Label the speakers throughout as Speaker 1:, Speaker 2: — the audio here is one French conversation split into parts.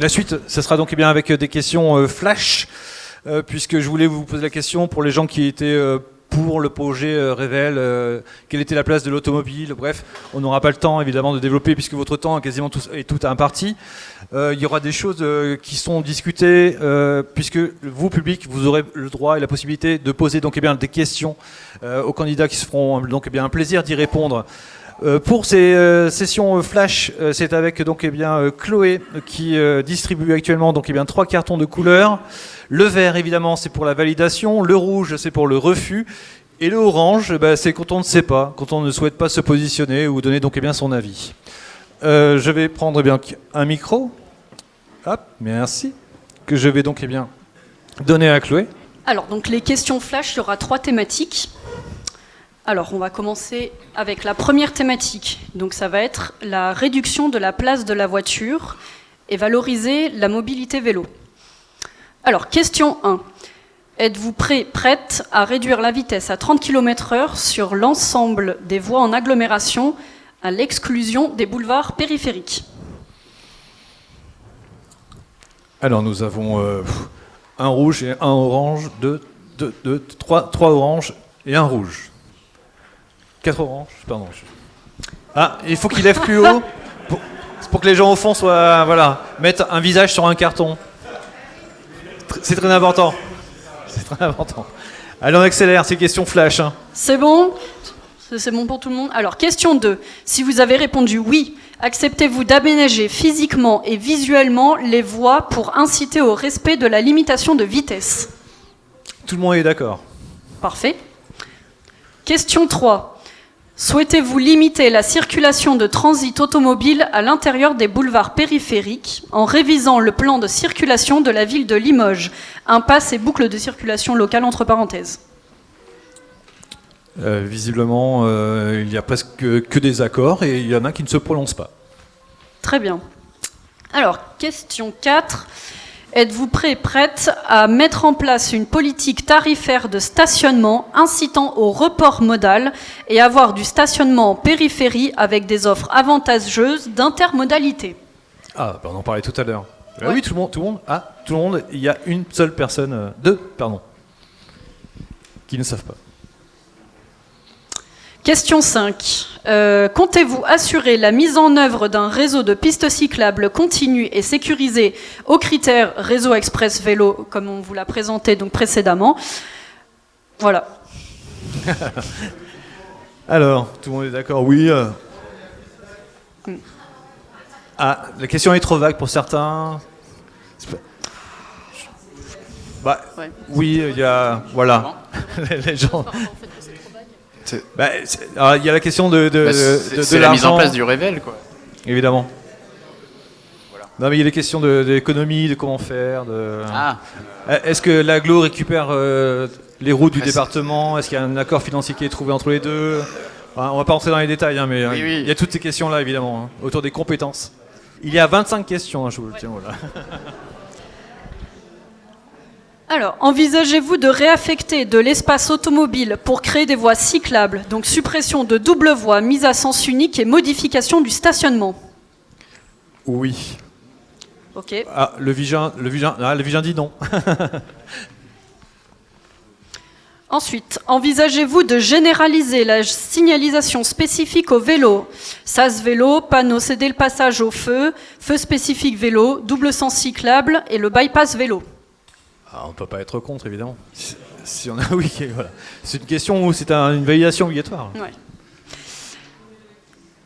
Speaker 1: La suite, ce sera donc eh bien, avec des questions flash, puisque je voulais vous poser la question pour les gens qui étaient pour le projet Revel, quelle était la place de l'automobile, bref, on n'aura pas le temps évidemment de développer puisque votre temps est quasiment tout imparti. Il y aura des choses qui sont discutées, puisque vous, public, vous aurez le droit et la possibilité de poser donc, eh bien, des questions aux candidats qui se feront donc, eh bien, un plaisir d'y répondre. Pour ces sessions flash, c'est avec donc, eh bien, Chloé qui distribue actuellement donc, eh bien, 3 cartons de couleurs. Le vert, évidemment, c'est pour la validation. Le rouge, c'est pour le refus. Et le orange, c'est quand on ne sait pas, quand on ne souhaite pas se positionner ou donner donc, eh bien, son avis. Je vais prendre eh bien, un micro. Hop, merci. Que je vais donc eh bien, donner à Chloé.
Speaker 2: Alors, donc, les questions flash, il y aura 3 thématiques. Alors, on va commencer avec la première thématique. Donc, ça va être la réduction de la place de la voiture et valoriser la mobilité vélo. Alors, question 1. Êtes-vous prête à réduire la vitesse à 30 km/h sur l'ensemble des voies en agglomération à l'exclusion des boulevards périphériques?
Speaker 1: Alors, nous avons un rouge et un orange, trois oranges et un rouge. 4 oranges, pardon. Ah, il faut qu'il lève plus haut pour que les gens au fond soient, voilà, mettent un visage sur un carton. C'est très important. C'est très important. Allez, on accélère, c'est question flash. Hein.
Speaker 2: C'est bon? C'est bon pour tout le monde? Alors, question 2. Si vous avez répondu oui, acceptez-vous d'aménager physiquement et visuellement les voies pour inciter au respect de la limitation de vitesse?
Speaker 1: Tout le monde est d'accord.
Speaker 2: Parfait. Question 3. Souhaitez-vous limiter la circulation de transit automobile à l'intérieur des boulevards périphériques en révisant le plan de circulation de la ville de Limoges, impasse et boucle de circulation locale entre parenthèses?
Speaker 1: Visiblement, il n'y a presque que des accords et il y en a qui ne se prononcent pas.
Speaker 2: Très bien. Alors, question 4. Êtes-vous prête à mettre en place une politique tarifaire de stationnement incitant au report modal et avoir du stationnement en périphérie avec des offres avantageuses d'intermodalité?
Speaker 1: Ah, on en parlait tout à l'heure.
Speaker 2: Ouais.
Speaker 1: Oui, tout le monde, il y a une seule personne, qui ne savent pas.
Speaker 2: Question 5. Comptez-vous assurer la mise en œuvre d'un réseau de pistes cyclables continu et sécurisé aux critères réseau express vélo, comme on vous l'a présenté donc précédemment? Voilà.
Speaker 1: Alors, tout le monde est d'accord, oui. Ah, la question est trop vague pour certains.
Speaker 2: Ouais.
Speaker 1: Oui, il y a... Voilà. Les gens... alors, il y a la question de
Speaker 3: c'est la mise en place du Revel, quoi.
Speaker 1: Évidemment.
Speaker 3: Voilà.
Speaker 1: Non, mais il y a les questions d'économie, de comment faire.
Speaker 3: Ah.
Speaker 1: Est-ce que l'agglo récupère les routes du département? Est-ce qu'il y a un accord financier qui est trouvé entre les deux? Enfin, on ne va pas rentrer dans les détails, hein, mais
Speaker 3: oui.
Speaker 1: Il y a toutes ces questions-là, évidemment, hein, autour des compétences. Il y a 25 questions, hein, je vous le tiens, voilà.
Speaker 2: Alors, envisagez-vous de réaffecter de l'espace automobile pour créer des voies cyclables, donc suppression de double voie, mise à sens unique et modification du stationnement?
Speaker 1: Oui.
Speaker 2: Ok.
Speaker 1: Ah, le Vigin dit non.
Speaker 2: Ensuite, envisagez-vous de généraliser la signalisation spécifique au vélo? Sas vélo, panneau céder le passage au feu, feu spécifique vélo, double sens cyclable et le bypass vélo?
Speaker 1: On ne peut pas être contre, évidemment. Si on a, oui, voilà. C'est une question où c'est une validation obligatoire.
Speaker 2: Ouais.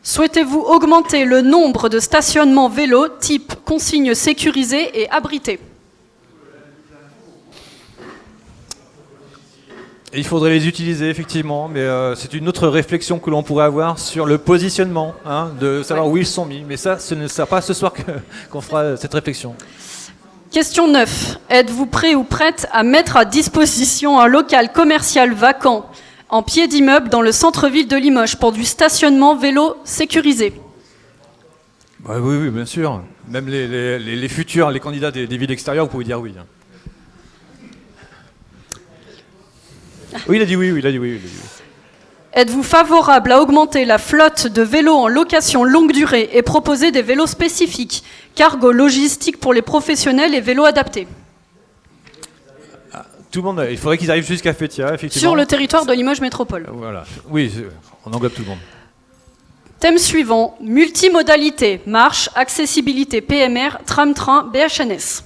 Speaker 2: Souhaitez-vous augmenter le nombre de stationnements vélo type consigne sécurisée et abritée?
Speaker 1: Et il faudrait les utiliser, effectivement, mais c'est une autre réflexion que l'on pourrait avoir sur le positionnement, hein, de savoir où ils sont mis. Mais ça, ce ne sera pas ce soir qu'on fera cette réflexion.
Speaker 2: Question 9. Êtes-vous prêt ou prête à mettre à disposition un local commercial vacant en pied d'immeuble dans le centre-ville de Limoges pour du stationnement vélo sécurisé?
Speaker 1: Oui, bien sûr. Même les futurs, les candidats des villes extérieures, vous pouvez dire oui. Oui, il a dit oui.
Speaker 2: Êtes-vous favorable à augmenter la flotte de vélos en location longue durée et proposer des vélos spécifiques, cargo logistique pour les professionnels et vélos adaptés?
Speaker 1: Tout le monde, il faudrait qu'ils arrivent jusqu'à Fétia, effectivement.
Speaker 2: Sur le territoire de Limoges Métropole.
Speaker 1: Voilà. Oui, on englobe tout le monde.
Speaker 2: Thème suivant, multimodalité, marche, accessibilité PMR, tram-train, BHNS.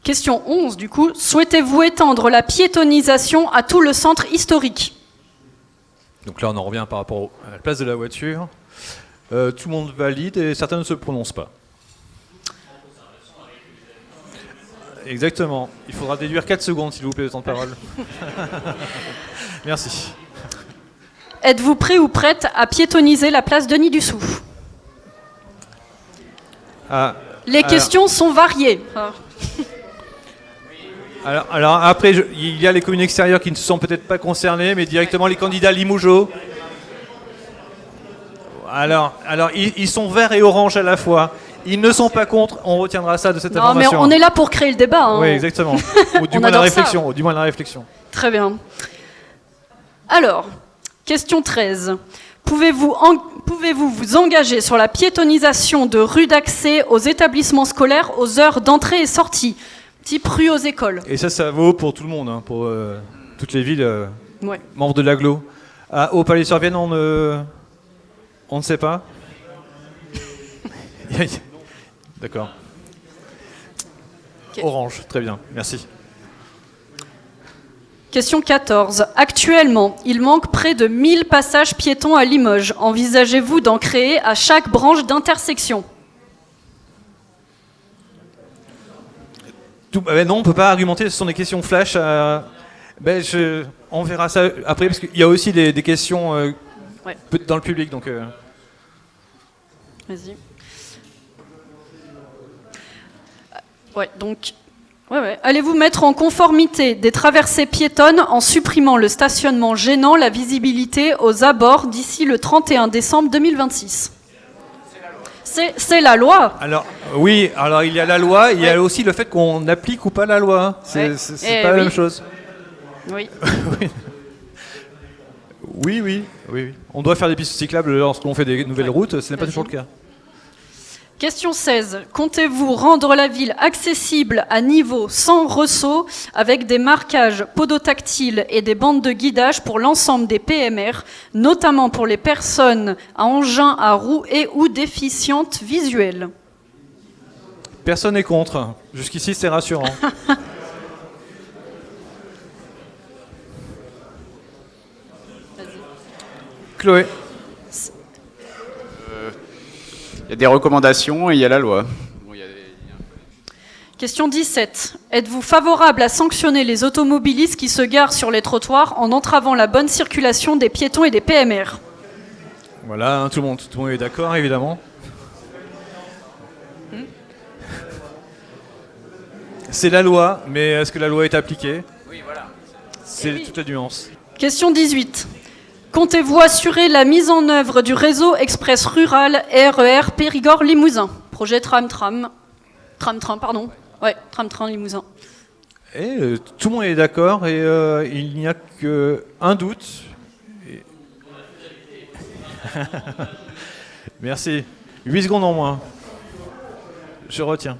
Speaker 2: Question 11, du coup. Souhaitez-vous étendre la piétonisation à tout le centre historique?
Speaker 1: Donc là, on en revient par rapport à la place de la voiture. Tout le monde valide et certains ne se prononcent pas. Exactement. Il faudra déduire 4 secondes, s'il vous plaît, de temps de parole. Merci.
Speaker 2: Êtes-vous prêt ou prête à piétoniser la place Denis-Dussopt? Les questions sont variées.
Speaker 1: Alors après, il y a les communes extérieures qui ne sont peut-être pas concernées, mais directement les candidats Limougeot. Alors ils sont verts et orange à la fois. Ils ne sont pas contre, on retiendra ça de cette information.
Speaker 2: Non, mais on est là pour créer le débat. Hein.
Speaker 1: Oui, exactement. Ou du moins la réflexion.
Speaker 2: Très bien. Alors, question 13. Pouvez-vous vous engager sur la piétonisation de rues d'accès aux établissements scolaires aux heures d'entrée et sortie, type rue aux écoles?
Speaker 1: Et ça vaut pour tout le monde, hein, pour toutes les villes membres de l'agglo. Au Palais-sur-Vienne, on ne sait pas. D'accord. Okay. Orange, très bien, merci.
Speaker 2: Question 14. Actuellement, il manque près de 1000 passages piétons à Limoges. Envisagez-vous d'en créer à chaque branche d'intersection?
Speaker 1: Non, on ne peut pas argumenter, ce sont des questions flash. On verra ça après, parce qu'il y a aussi des questions dans le public. Donc,
Speaker 2: Vas-y. Allez-vous mettre en conformité des traversées piétonnes en supprimant le stationnement gênant la visibilité aux abords d'ici le 31 décembre 2026? C'est la loi.
Speaker 1: Alors, oui, il y a la loi, il y a aussi le fait qu'on applique ou pas la loi. C'est pas la même chose.
Speaker 2: Oui.
Speaker 1: Oui. On doit faire des pistes cyclables lorsqu'on fait des nouvelles routes, ce n'est pas toujours le cas.
Speaker 2: Question 16. Comptez-vous rendre la ville accessible à niveau sans ressaut avec des marquages podotactiles et des bandes de guidage pour l'ensemble des PMR, notamment pour les personnes à engins à roues et ou déficientes visuelles?
Speaker 1: Personne n'est contre. Jusqu'ici, c'est rassurant. Chloé.
Speaker 3: Il y a des recommandations et il y a la loi.
Speaker 2: Question 17. Êtes-vous favorable à sanctionner les automobilistes qui se garent sur les trottoirs en entravant la bonne circulation des piétons et des PMR?
Speaker 1: Voilà, hein, tout le monde est d'accord, évidemment. C'est la loi, mais est-ce que la loi est appliquée?
Speaker 3: Oui, voilà.
Speaker 1: C'est toute la nuance.
Speaker 2: Question 18. Comptez-vous assurer la mise en œuvre du réseau express rural RER Périgord-Limousin? Projet tram-train, Limousin.
Speaker 1: Et tout le monde est d'accord et il n'y a qu'un doute. Merci. 8 secondes en moins. Je retiens.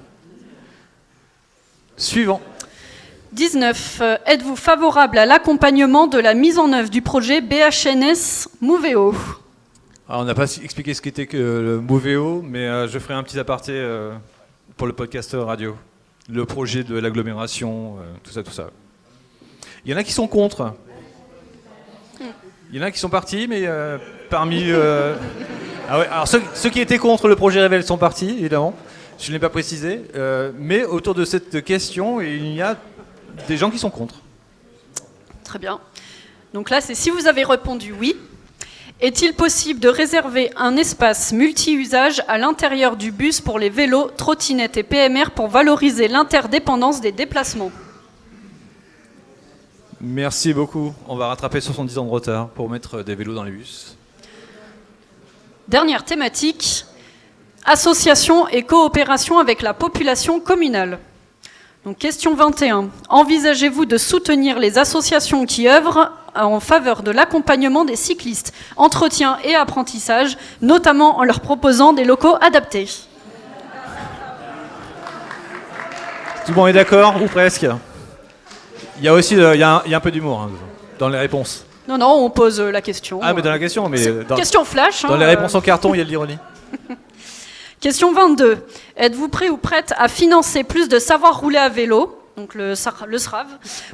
Speaker 1: Suivant.
Speaker 2: 19. Êtes-vous favorable à l'accompagnement de la mise en œuvre du projet BHNS Moveo?
Speaker 1: Alors, on n'a pas expliqué ce qu'était que le Moveo, mais je ferai un petit aparté pour le podcast radio. Le projet de l'agglomération, tout ça. Il y en a qui sont contre. Il y en a qui sont partis, mais parmi... alors ceux qui étaient contre le projet Révèle sont partis, évidemment. Je ne l'ai pas précisé. Mais autour de cette question, il y a des gens qui sont contre.
Speaker 2: Très bien. Donc là, c'est si vous avez répondu oui. Est-il possible de réserver un espace multi-usage à l'intérieur du bus pour les vélos, trottinettes et PMR pour valoriser l'interdépendance des déplacements?
Speaker 1: Merci beaucoup. On va rattraper 70 ans de retard pour mettre des vélos dans les bus.
Speaker 2: Dernière thématique, association et coopération avec la population communale. Donc question 21. Envisagez-vous de soutenir les associations qui œuvrent en faveur de l'accompagnement des cyclistes, entretien et apprentissage, notamment en leur proposant des locaux adaptés.
Speaker 1: Tout le monde est d'accord, ou presque? Il y a aussi il y a un peu d'humour hein, dans les réponses.
Speaker 2: Non, non, on pose la question.
Speaker 1: Ah, mais dans la question, mais
Speaker 2: Question flash.
Speaker 1: dans les réponses en carton, il y a de l'ironie.
Speaker 2: Question 22. Êtes-vous prêt ou prête à financer plus de savoir rouler à vélo, donc le SRAV,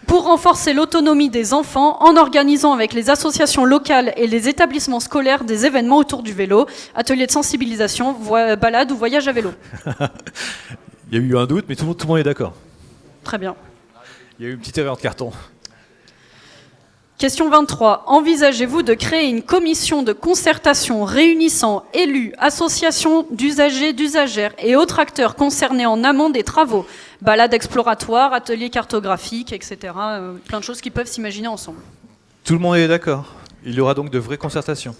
Speaker 2: pour renforcer l'autonomie des enfants en organisant avec les associations locales et les établissements scolaires des événements autour du vélo, ateliers de sensibilisation, balades ou voyages à vélo?
Speaker 1: Il y a eu un doute, mais tout le monde est d'accord.
Speaker 2: Très bien.
Speaker 1: Il y a eu une petite erreur de carton.
Speaker 2: Question 23. Envisagez-vous de créer une commission de concertation réunissant élus, associations d'usagers, d'usagères et autres acteurs concernés en amont des travaux, balades exploratoires, ateliers cartographiques, etc. Plein de choses qui peuvent s'imaginer ensemble.
Speaker 1: Tout le monde est d'accord. Il y aura donc de vraies concertations.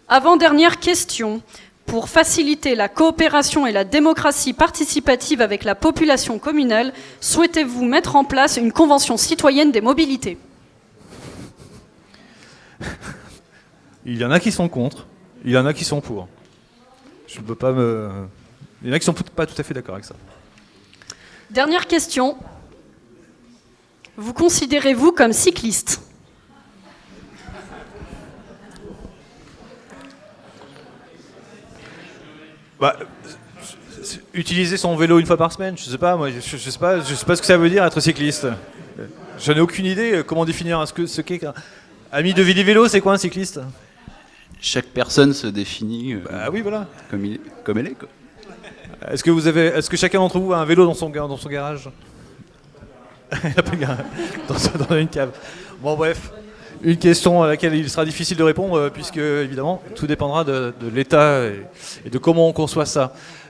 Speaker 2: Avant-dernière question. Pour faciliter la coopération et la démocratie participative avec la population communale, souhaitez-vous mettre en place une convention citoyenne des mobilités?
Speaker 1: Il y en a qui sont contre, il y en a qui sont pour. Je ne peux pas me... Il y en a qui ne sont pas tout à fait d'accord avec ça.
Speaker 2: Dernière question. Vous considérez-vous comme cycliste?
Speaker 1: Bah, utiliser son vélo une fois par semaine, je sais pas, moi, je sais pas ce que ça veut dire être cycliste. Je n'ai aucune idée comment définir ce qu'est un ami de vélo, c'est quoi un cycliste?
Speaker 3: Chaque personne se définit
Speaker 1: Bah oui, voilà.
Speaker 3: comme elle est. Quoi.
Speaker 1: Est-ce que chacun d'entre vous a un vélo dans son garage? Il n'a pas de garage. Dans une cave. Bon, bref. Une question à laquelle il sera difficile de répondre, puisque, évidemment, tout dépendra de l'état et de comment on conçoit ça.